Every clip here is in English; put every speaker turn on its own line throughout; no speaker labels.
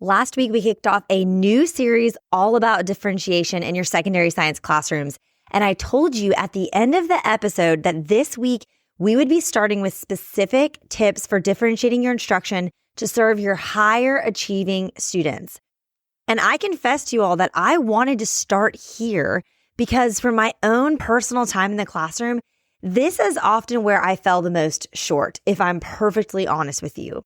Last week, we kicked off a new series all about differentiation in your secondary science classrooms. And I told you at the end of the episode that this week, we would be starting with specific tips for differentiating your instruction to serve your higher achieving students. And I confess to you all that I wanted to start here because for my own personal time in the classroom, this is often where I fell the most short, if I'm perfectly honest with you.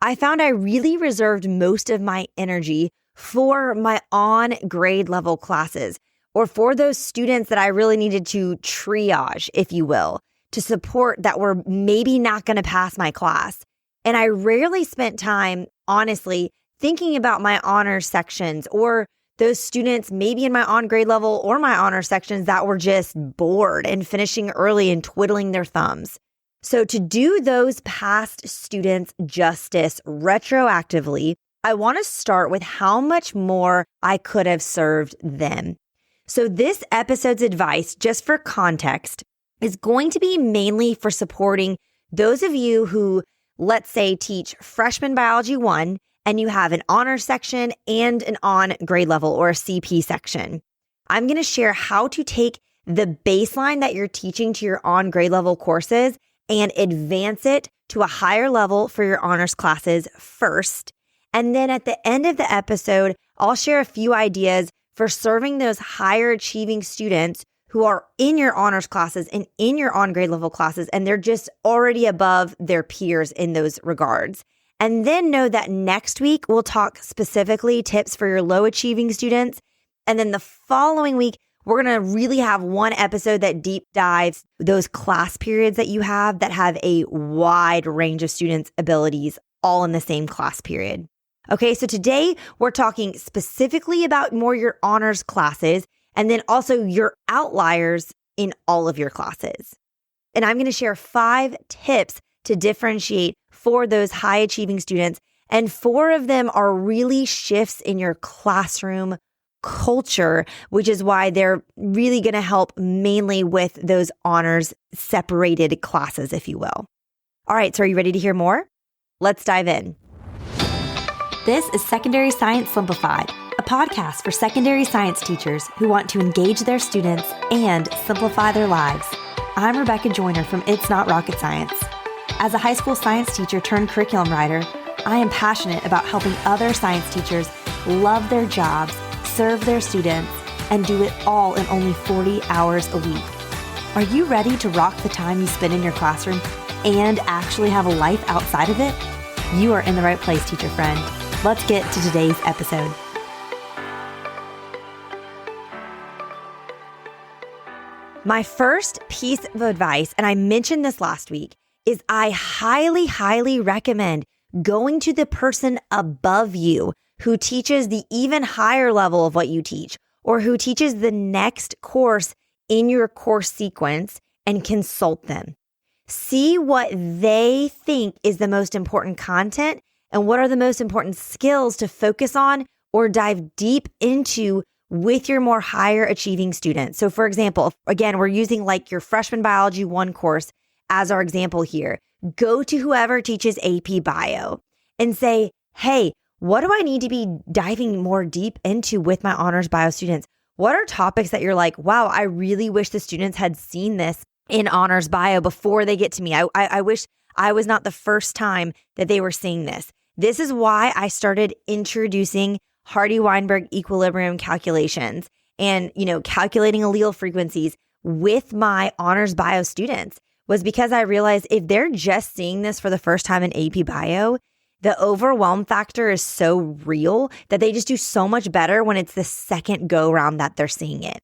I found I really reserved most of my energy for my on-grade level classes, or for those students that I really needed to triage, if you will, to support that were maybe not going to pass my class. And I rarely spent time, honestly, thinking about my honors sections or those students maybe in my on-grade level or my honors sections that were just bored and finishing early and twiddling their thumbs. So to do those past students justice retroactively, I want to start with how much more I could have served them. So this episode's advice, just for context, is going to be mainly for supporting those of you who, let's say, teach freshman biology 1 and you have an honors section and an on grade level or a CP section. I'm going to share how to take the baseline that you're teaching to your on grade level courses and advance it to a higher level for your honors classes first. And then at the end of the episode, I'll share a few ideas for serving those higher achieving students who are in your honors classes and in your on-grade level classes, and they're just already above their peers in those regards. And then know that next week, we'll talk specifically tips for your low achieving students. And then the following week, we're going to really have one episode that deep dives those class periods that you have that have a wide range of students' abilities all in the same class period. Okay, so today we're talking specifically about more your honors classes and then also your outliers in all of your classes. And I'm going to share 5 tips to differentiate for those high achieving students. And 4 of them are really shifts in your classroom culture, which is why they're really going to help mainly with those honors separated classes, if you will. All right, so are you ready to hear more? Let's dive in. This is Secondary Science Simplified, a podcast for secondary science teachers who want to engage their students and simplify their lives. I'm Rebecca Joyner from It's Not Rocket Science. As a high school science teacher turned curriculum writer, I am passionate about helping other science teachers love their jobs, serve their students, and do it all in only 40 hours a week. Are you ready to rock the time you spend in your classroom and actually have a life outside of it? You are in the right place, teacher friend. Let's get to today's episode. My first piece of advice, and I mentioned this last week, is I highly, highly recommend going to the person above you who teaches the even higher level of what you teach, or who teaches the next course in your course sequence, and consult them. See what they think is the most important content and what are the most important skills to focus on or dive deep into with your more higher achieving students. So for example, again, we're using like your freshman biology 1 course as our example here. Go to whoever teaches AP Bio and say, hey, what do I need to be diving more deep into with my honors bio students? What are topics that you're like, wow, I really wish the students had seen this in honors bio before they get to me. I wish I was not the first time that they were seeing this. This is why I started introducing Hardy-Weinberg equilibrium calculations and, calculating allele frequencies with my honors bio students, was because I realized if they're just seeing this for the first time in AP Bio, the overwhelm factor is so real that they just do so much better when it's the second go round that they're seeing it.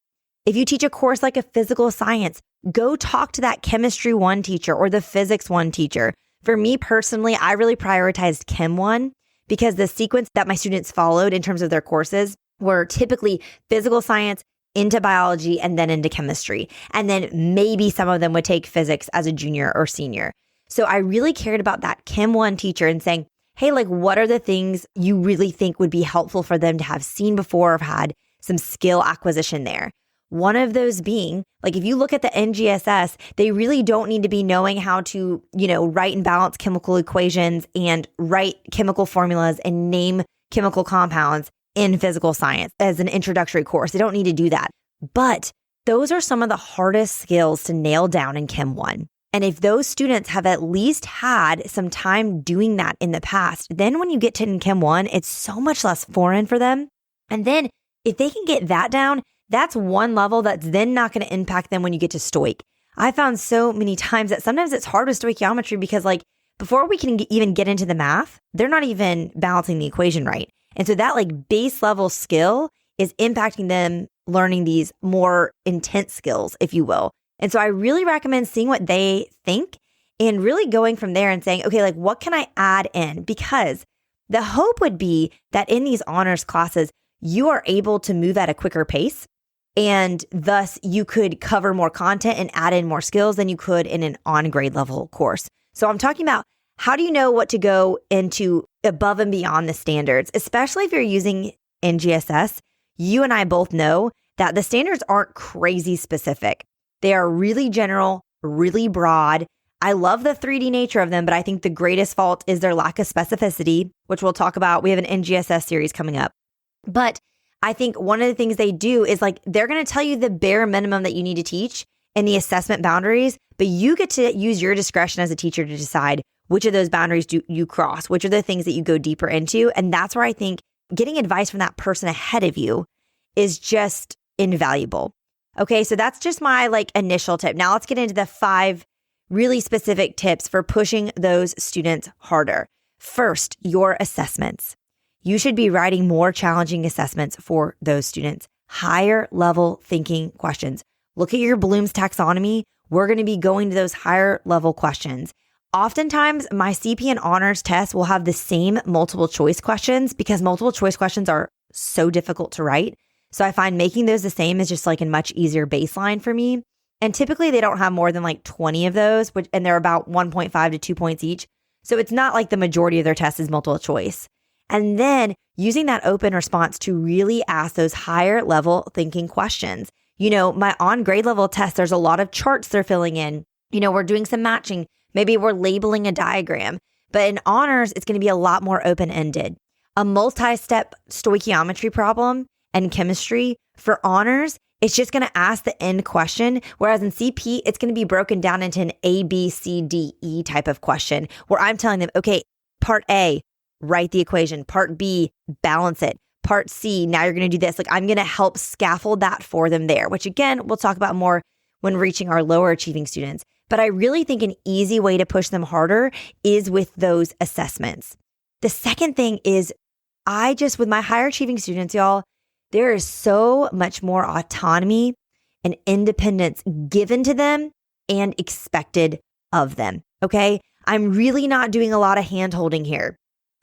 If you teach a course like a physical science, go talk to that chemistry 1 teacher or the physics 1 teacher. For me personally, I really prioritized Chem 1 because the sequence that my students followed in terms of their courses were typically physical science into biology and then into chemistry. And then maybe some of them would take physics as a junior or senior. So I really cared about that Chem 1 teacher and saying, hey, like, what are the things you really think would be helpful for them to have seen before or have had some skill acquisition there? One of those being, like, if you look at the NGSS, they really don't need to be knowing how to, write and balance chemical equations and write chemical formulas and name chemical compounds in physical science as an introductory course. They don't need to do that. But those are some of the hardest skills to nail down in Chem 1. And if those students have at least had some time doing that in the past, then when you get to in Chem 1, it's so much less foreign for them. And then if they can get that down, that's one level that's then not going to impact them when you get to stoic. I found so many times that sometimes it's hard with stoichiometry because like before we can even get into the math, they're not even balancing the equation right. And so that like base level skill is impacting them learning these more intense skills, if you will. And so I really recommend seeing what they think and really going from there and saying, okay, like what can I add in? Because the hope would be that in these honors classes, you are able to move at a quicker pace. And thus you could cover more content and add in more skills than you could in an on-grade level course. So I'm talking about how do you know what to go into above and beyond the standards, especially if you're using NGSS. You and I both know that the standards aren't crazy specific. They are really general, really broad. I love the 3D nature of them, but I think the greatest fault is their lack of specificity, which we'll talk about. We have an NGSS series coming up. But I think one of the things they do is like they're going to tell you the bare minimum that you need to teach and the assessment boundaries, but you get to use your discretion as a teacher to decide which of those boundaries do you cross, which are the things that you go deeper into. And that's where I think getting advice from that person ahead of you is just invaluable. Okay, so that's just my like initial tip. Now let's get into the 5 really specific tips for pushing those students harder. First, your assessments. You should be writing more challenging assessments for those students. Higher level thinking questions. Look at your Bloom's taxonomy. We're going to be going to those higher level questions. Oftentimes, my CP and honors tests will have the same multiple choice questions because multiple choice questions are so difficult to write. So I find making those the same is just like a much easier baseline for me. And typically they don't have more than like 20 of those, and they're about 1.5 to 2 points each. So it's not like the majority of their tests is multiple choice. And then using that open response to really ask those higher level thinking questions. You know, my on grade level test, there's a lot of charts they're filling in. You know, we're doing some matching. Maybe we're labeling a diagram. But in honors, it's going to be a lot more open-ended. A multi-step stoichiometry problem and chemistry for honors, it's just going to ask the end question. Whereas in CP, it's going to be broken down into an A, B, C, D, E type of question where I'm telling them, okay, part A, write the equation. Part B, balance it. Part C, now you're going to do this. Like I'm going to help scaffold that for them there, which again, we'll talk about more when reaching our lower achieving students. But I really think an easy way to push them harder is with those assessments. The second thing is with my higher achieving students, y'all, there is so much more autonomy and independence given to them and expected of them. Okay. I'm really not doing a lot of hand holding here.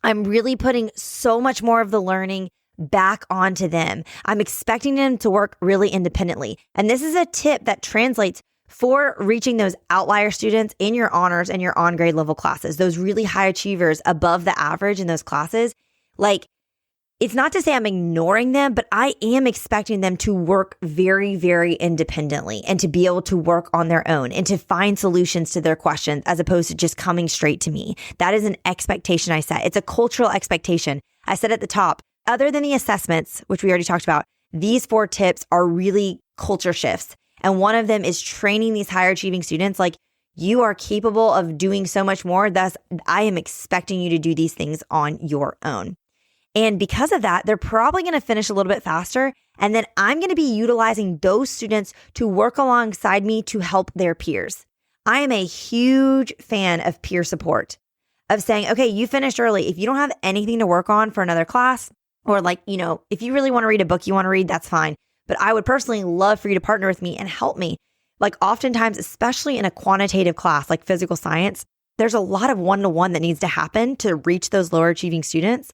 I'm really putting so much more of the learning back onto them. I'm expecting them to work really independently. And this is a tip that translates for reaching those outlier students in your honors and your on grade level classes, those really high achievers above the average in those classes. Like, it's not to say I'm ignoring them, but I am expecting them to work very, very independently and to be able to work on their own and to find solutions to their questions as opposed to just coming straight to me. That is an expectation I set. It's a cultural expectation. I said at the top, other than the assessments, which we already talked about, these 4 tips are really culture shifts. And one of them is training these higher achieving students like you are capable of doing so much more. Thus, I am expecting you to do these things on your own. And because of that, they're probably going to finish a little bit faster. And then I'm going to be utilizing those students to work alongside me to help their peers. I am a huge fan of peer support, of saying, okay, you finished early. If you don't have anything to work on for another class, or like, you know, if you really want to read a book you want to read, that's fine. But I would personally love for you to partner with me and help me. Like oftentimes, especially in a quantitative class like physical science, there's a lot of one-to-one that needs to happen to reach those lower achieving students.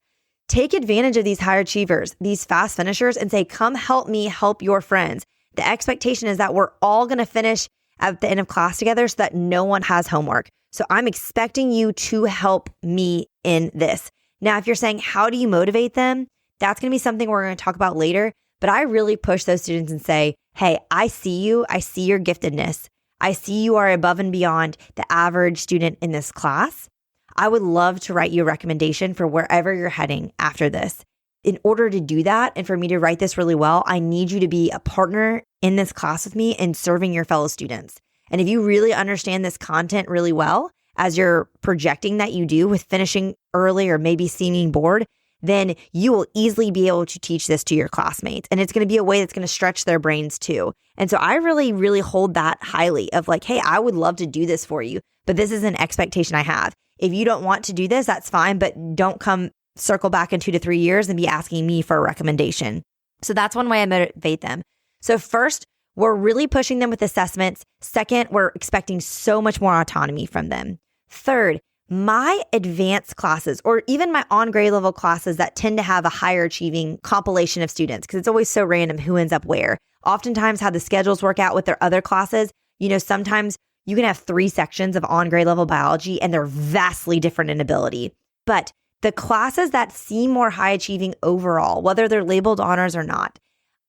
Take advantage of these higher achievers, these fast finishers, and say, come help me help your friends. The expectation is that we're all going to finish at the end of class together so that no one has homework. So I'm expecting you to help me in this. Now, if you're saying, how do you motivate them? That's going to be something we're going to talk about later. But I really push those students and say, hey, I see you. I see your giftedness. I see you are above and beyond the average student in this class. I would love to write you a recommendation for wherever you're heading after this. In order to do that and for me to write this really well, I need you to be a partner in this class with me and serving your fellow students. And if you really understand this content really well, as you're projecting that you do with finishing early or maybe seeming bored, then you will easily be able to teach this to your classmates. And it's going to be a way that's going to stretch their brains too. And so I really, really hold that highly of like, hey, I would love to do this for you, but this is an expectation I have. If you don't want to do this, that's fine, but don't come circle back in 2 to 3 years and be asking me for a recommendation. So that's one way I motivate them. So first, we're really pushing them with assessments. Second, we're expecting so much more autonomy from them. Third, my advanced classes or even my on-grade level classes that tend to have a higher achieving compilation of students, because it's always so random who ends up where. Oftentimes how the schedules work out with their other classes, sometimes you can have 3 sections of on-grade level biology and they're vastly different in ability. But the classes that seem more high achieving overall, whether they're labeled honors or not,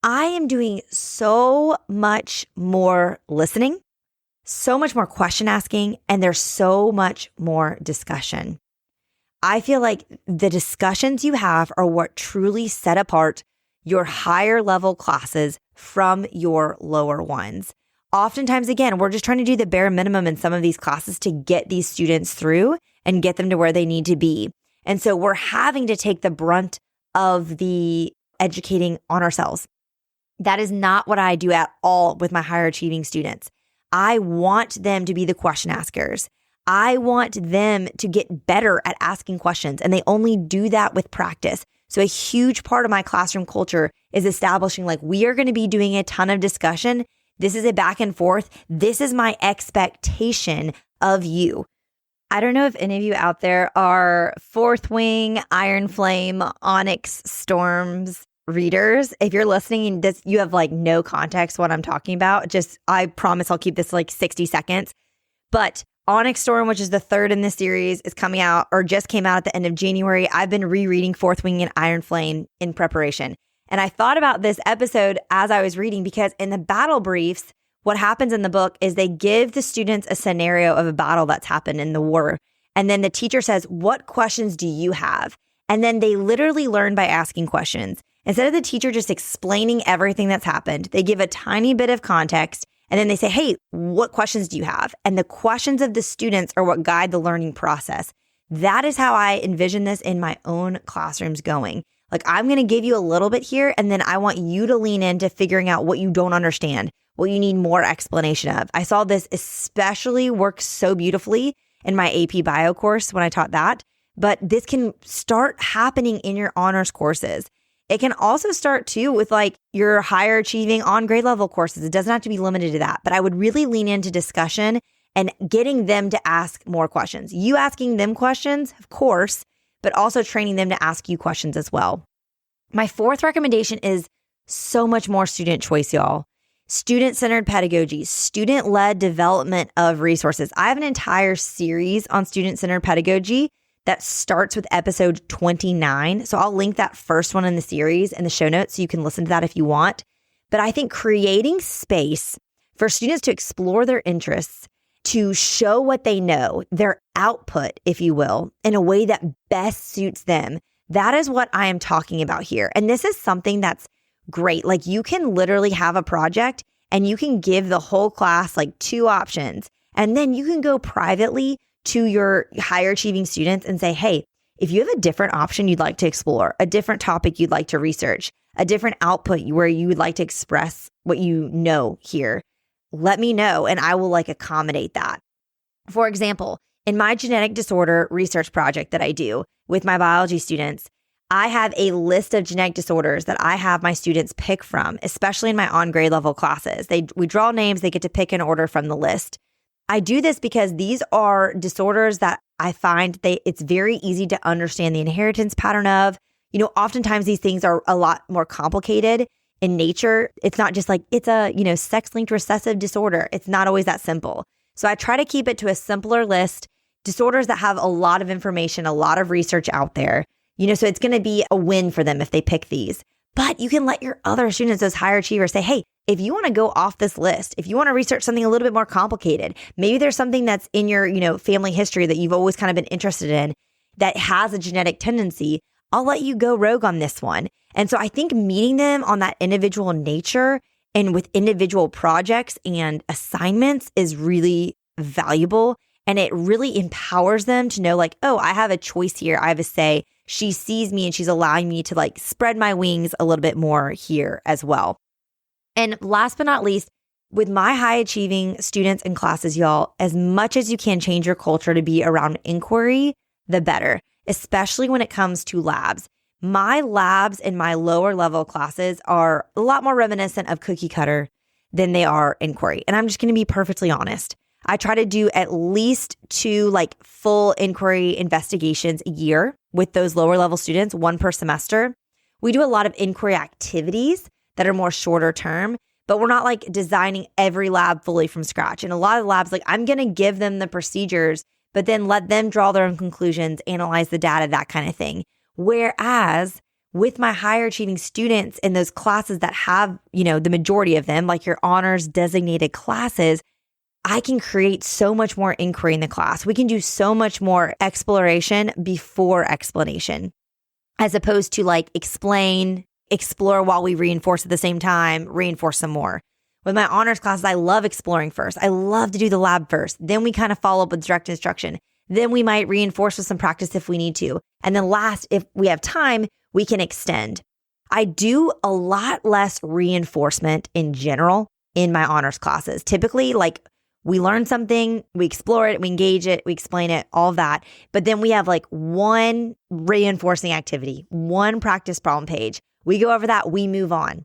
I am doing so much more listening, so much more question asking, and there's so much more discussion. I feel like the discussions you have are what truly set apart your higher level classes from your lower ones. Oftentimes, again, we're just trying to do the bare minimum in some of these classes to get these students through and get them to where they need to be. And so we're having to take the brunt of the educating on ourselves. That is not what I do at all with my higher achieving students. I want them to be the question askers. I want them to get better at asking questions, and they only do that with practice. So a huge part of my classroom culture is establishing we are going to be doing a ton of discussion. This is a back and forth. This is my expectation of you. I don't know if any of you out there are Fourth Wing, Iron Flame, Onyx Storms readers. If you're listening and you have no context what I'm talking about, I promise I'll keep this 60 seconds. But Onyx Storm, which is the third in this series, is coming out or just came out at the end of January. I've been rereading Fourth Wing and Iron Flame in preparation. And I thought about this episode as I was reading because in the battle briefs, what happens in the book is they give the students a scenario of a battle that's happened in the war. And then the teacher says, what questions do you have? And then they literally learn by asking questions. Instead of the teacher just explaining everything that's happened, they give a tiny bit of context and then they say, hey, what questions do you have? And the questions of the students are what guide the learning process. That is how I envision this in my own classrooms going. I'm going to give you a little bit here, and then I want you to lean into figuring out what you don't understand, what you need more explanation of. I saw this especially work so beautifully in my AP Bio course when I taught that, but this can start happening in your honors courses. It can also start too with your higher achieving on grade level courses. It doesn't have to be limited to that, but I would really lean into discussion and getting them to ask more questions. You asking them questions, of course, but also training them to ask you questions as well. My fourth recommendation is so much more student choice, y'all. Student-centered pedagogy, student-led development of resources. I have an entire series on student-centered pedagogy that starts with episode 29. So I'll link that first one in the series in the show notes so you can listen to that if you want. But I think creating space for students to explore their interests, to show what they know, their output, if you will, in a way that best suits them. That is what I am talking about here. And this is something that's great. You can literally have a project and you can give the whole class 2 options. And then you can go privately to your higher achieving students and say, hey, if you have a different option you'd like to explore, a different topic you'd like to research, a different output where you would like to express what you know here, let me know and I will accommodate that. For example, in my genetic disorder research project that I do with my biology students, I have a list of genetic disorders that I have my students pick from, especially in my on-grade level classes. We draw names, they get to pick an order from the list. I do this because these are disorders that I find it's very easy to understand the inheritance pattern of. Oftentimes these things are a lot more complicated in nature. It's not just it's a, sex-linked recessive disorder. It's not always that simple. So I try to keep it to a simpler list, disorders that have a lot of information, a lot of research out there. So it's going to be a win for them if they pick these. But you can let your other students, those higher achievers, say, hey, if you want to go off this list, if you want to research something a little bit more complicated, maybe there's something that's in your, family history that you've always kind of been interested in that has a genetic tendency, I'll let you go rogue on this one. And so I think meeting them on that individual nature and with individual projects and assignments is really valuable. And it really empowers them to know like, oh, I have a choice here. I have a say. She sees me and she's allowing me to like spread my wings a little bit more here as well. And last but not least, with my high achieving students and classes, y'all, as much as you can change your culture to be around inquiry, the better, especially when it comes to labs. My labs in my lower level classes are a lot more reminiscent of cookie cutter than they are inquiry. And I'm just going to be perfectly honest. I try to do at least 2 like full inquiry investigations a year with those lower level students, 1 per semester. We do a lot of inquiry activities that are more shorter term, but we're not like designing every lab fully from scratch. And a lot of labs, like I'm going to give them the procedures, but then let them draw their own conclusions, analyze the data, that kind of thing. Whereas with my higher achieving students in those classes that have, the majority of them, like your honors designated classes, I can create so much more inquiry in the class. We can do so much more exploration before explanation, as opposed to like explore while we reinforce at the same time, reinforce some more. With my honors classes, I love exploring first. I love to do the lab first. Then we kind of follow up with direct instruction. Then we might reinforce with some practice if we need to. And then last, if we have time, we can extend. I do a lot less reinforcement in general in my honors classes. Typically, like we learn something, we explore it, we engage it, we explain it, all of that. But then we have like 1 reinforcing activity, 1 practice problem page. We go over that, we move on.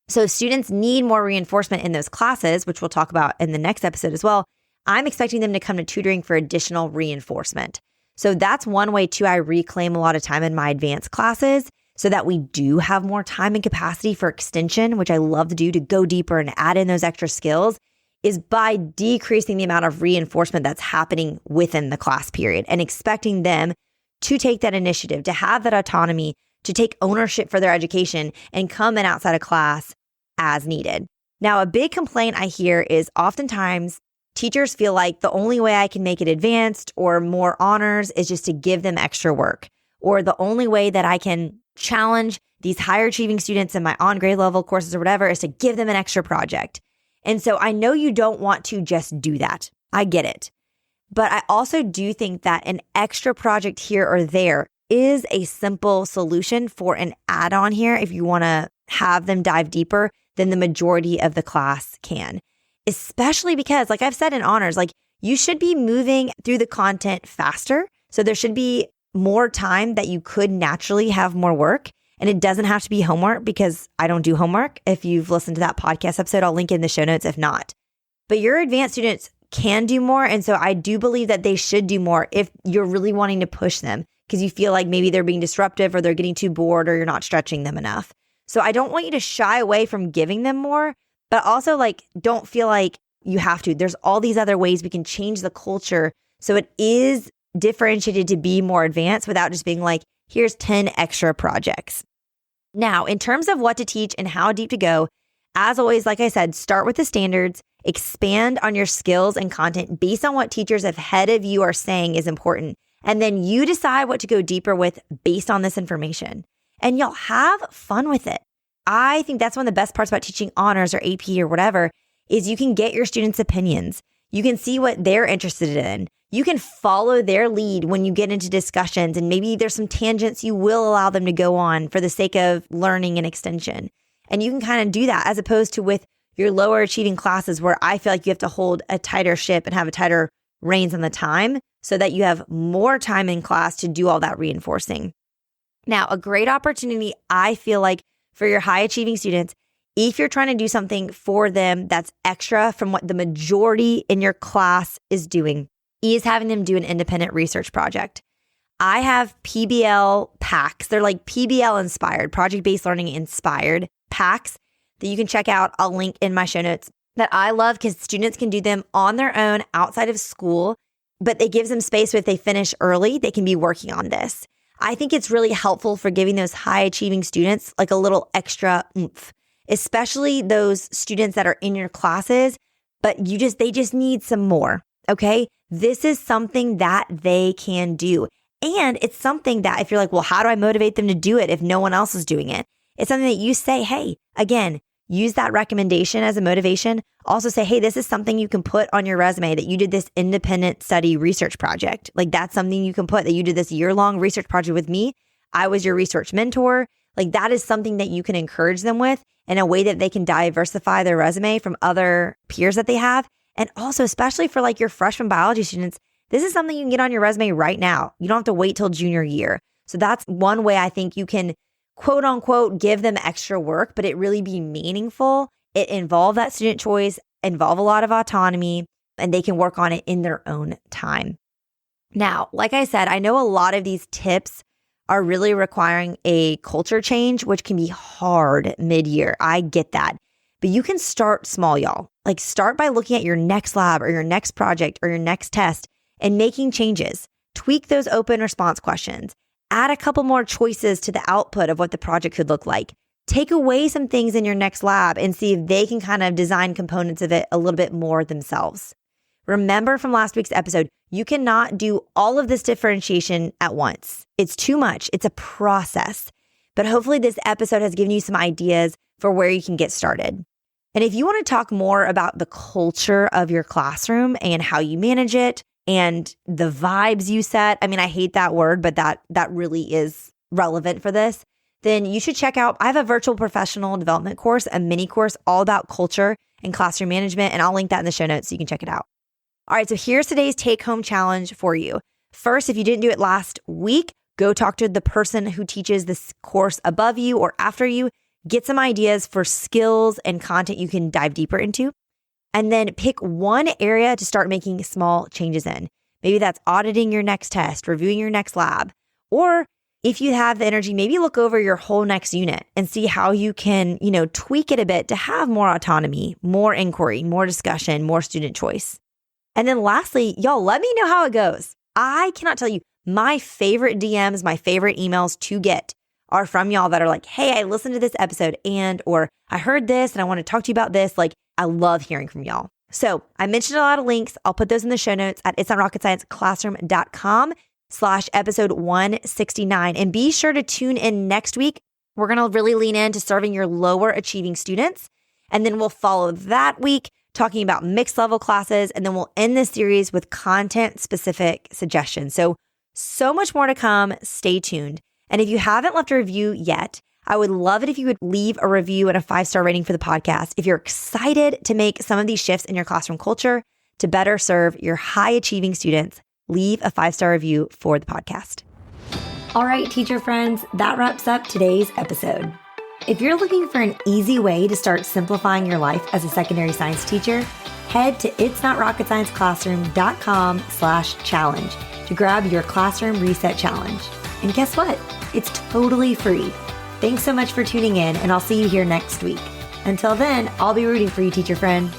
So if students need more reinforcement in those classes, which we'll talk about in the next episode as well, I'm expecting them to come to tutoring for additional reinforcement. So that's one way too I reclaim a lot of time in my advanced classes so that we do have more time and capacity for extension, which I love to do to go deeper and add in those extra skills, is by decreasing the amount of reinforcement that's happening within the class period and expecting them to take that initiative, to have that autonomy, to take ownership for their education and come in outside of class as needed. Now, a big complaint I hear is oftentimes teachers feel like the only way I can make it advanced or more honors is just to give them extra work, or the only way that I can challenge these higher achieving students in my on grade level courses or whatever is to give them an extra project. And so I know you don't want to just do that. I get it. But I also do think that an extra project here or there is a simple solution for an add-on here if you want to have them dive deeper than the majority of the class can. Especially because, like I've said in honors, like you should be moving through the content faster. So there should be more time that you could naturally have more work. And it doesn't have to be homework because I don't do homework. If you've listened to that podcast episode, I'll link it in the show notes if not. But your advanced students can do more. And so I do believe that they should do more if you're really wanting to push them because you feel like maybe they're being disruptive or they're getting too bored or you're not stretching them enough. So I don't want you to shy away from giving them more, but also like don't feel like you have to. There's all these other ways we can change the culture so it is differentiated to be more advanced without just being like, here's 10 extra projects. Now, in terms of what to teach and how deep to go, as always, like I said, start with the standards, expand on your skills and content based on what teachers ahead of you are saying is important. And then you decide what to go deeper with based on this information. And y'all have fun with it. I think that's one of the best parts about teaching honors or AP or whatever is you can get your students' opinions. You can see what they're interested in. You can follow their lead when you get into discussions, and maybe there's some tangents you will allow them to go on for the sake of learning and extension. And you can kind of do that as opposed to with your lower achieving classes where I feel like you have to hold a tighter ship and have a tighter reins on the time so that you have more time in class to do all that reinforcing. Now, a great opportunity, I feel like, for your high achieving students, if you're trying to do something for them that's extra from what the majority in your class is doing, is having them do an independent research project. I have PBL packs. They're like PBL inspired, project-based learning inspired packs that you can check out. I'll link in my show notes that I love because students can do them on their own outside of school, but it gives them space. If they finish early, they can be working on this. I think it's really helpful for giving those high achieving students like a little extra oomph, especially those students that are in your classes, but they just need some more. Okay. This is something that they can do. And it's something that if you're like, well, how do I motivate them to do it if no one else is doing it? It's something that you say, hey, again, use that recommendation as a motivation. Also say, hey, this is something you can put on your resume that you did this independent study research project. Like that's something you can put that you did this year-long research project with me. I was your research mentor. Like that is something that you can encourage them with in a way that they can diversify their resume from other peers that they have. And also, especially for like your freshman biology students, this is something you can get on your resume right now. You don't have to wait till junior year. So that's one way I think you can quote unquote, give them extra work, but it really be meaningful. It involve that student choice, involve a lot of autonomy, and they can work on it in their own time. Now, like I said, I know a lot of these tips are really requiring a culture change, which can be hard mid-year. I get that. But you can start small, y'all. Like start by looking at your next lab or your next project or your next test and making changes. Tweak those open response questions. Add a couple more choices to the output of what the project could look like. Take away some things in your next lab and see if they can kind of design components of it a little bit more themselves. Remember from last week's episode, you cannot do all of this differentiation at once. It's too much. It's a process. But hopefully this episode has given you some ideas for where you can get started. And if you want to talk more about the culture of your classroom and how you manage it, and the vibes you set, I mean, I hate that word, but that really is relevant for this, then you should check out, I have a virtual professional development course, a mini course all about culture and classroom management, and I'll link that in the show notes so you can check it out. All right, so here's today's take-home challenge for you. First, if you didn't do it last week, go talk to the person who teaches this course above you or after you, get some ideas for skills and content you can dive deeper into. And then pick one area to start making small changes in. Maybe that's auditing your next test, reviewing your next lab. Or if you have the energy, maybe look over your whole next unit and see how you can, tweak it a bit to have more autonomy, more inquiry, more discussion, more student choice. And then lastly, y'all, let me know how it goes. I cannot tell you, my favorite DMs, my favorite emails to get are from y'all that are like, hey, I listened to this episode or I heard this and I want to talk to you about this. Like, I love hearing from y'all. So I mentioned a lot of links. I'll put those in the show notes at itsnotrocketscienceclassroom.com/episode 169. And be sure to tune in next week. We're going to really lean into serving your lower achieving students. And then we'll follow that week talking about mixed level classes. And then we'll end this series with content specific suggestions. So much more to come. Stay tuned. And if you haven't left a review yet, I would love it if you would leave a review and a 5-star rating for the podcast. If you're excited to make some of these shifts in your classroom culture to better serve your high achieving students, leave a 5-star review for the podcast. All right, teacher friends, that wraps up today's episode. If you're looking for an easy way to start simplifying your life as a secondary science teacher, head to itsnotrocketscienceclassroom.com/challenge to grab your classroom reset challenge. And guess what? It's totally free. Thanks so much for tuning in, and I'll see you here next week. Until then, I'll be rooting for you, teacher friend.